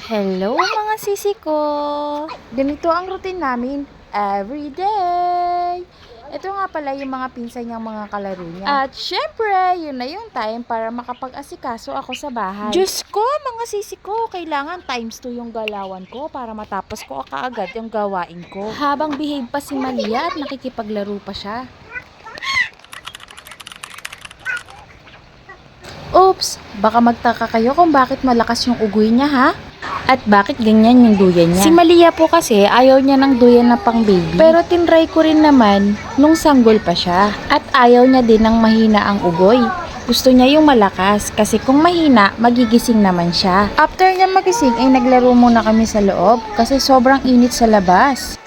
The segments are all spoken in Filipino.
Hello mga sisi ko! Ganito ang routine namin every day. Ito nga pala yung mga pinsan niyang mga kalaro niya. At syempre, yun na yung time para makapag-asikaso ako sa bahay. Diyos ko, mga sisi ko, kailangan times 2 yung galawan ko para matapos ko kaagad yung gawain ko. Habang behave pa si Malia at nakikipaglaro pa siya. Oops! Baka magtaka kayo kung bakit malakas yung ugoy niya ha? At bakit ganyan yung duyan niya? Si Malia po kasi ayaw niya ng duyan na pang baby. Pero tinry ko rin naman nung sanggol pa siya. At ayaw niya din ng mahina ang ugoy. Gusto niya yung malakas kasi kung mahina, magigising naman siya. After niya magising ay naglaro muna kami sa loob kasi sobrang init sa labas.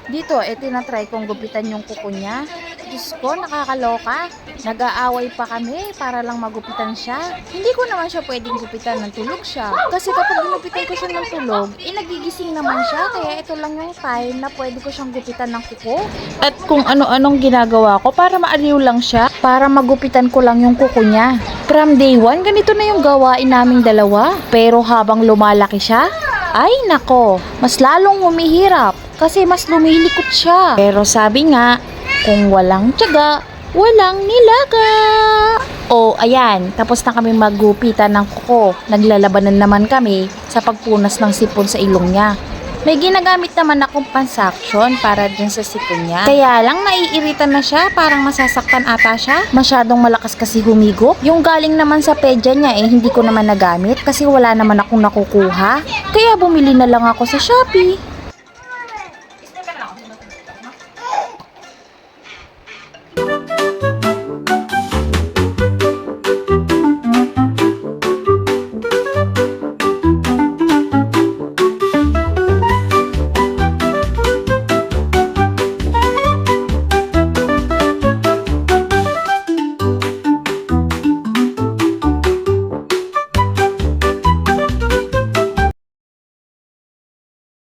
Dito, tinatry kong gupitan yung kuko niya. Diyos ko, nakakaloka. Nag-aaway pa kami para lang magupitan siya. Hindi ko naman siya pwedeng gupitan ng tulog siya. Kasi kapag ginupitan ko siya ng tulog, nagigising naman siya. Kaya ito lang yung time na pwede ko siyang gupitan ng kuko. At kung ano-anong ginagawa ko para maaliw lang siya, para magupitan ko lang yung kuko niya. From day 1, ganito na yung gawain naming dalawa. Pero habang lumalaki siya, ay nako, mas lalong humihirap kasi mas lumilikot siya. Pero sabi nga, kung walang tiyaga, walang nilaga. O ayan, tapos na kami maggupitan ng kuko. Naglalabanan naman kami sa pagpunas ng sipon sa ilong niya. May ginagamit naman akong pansuction para dun sa sipon niya. Kaya lang naiirita na siya, parang masasaktan ata siya. Masyadong malakas kasi humigop. Yung galing naman sa pedya niya hindi ko naman nagamit kasi wala naman akong nakukuha. Kaya bumili na lang ako sa Shopee.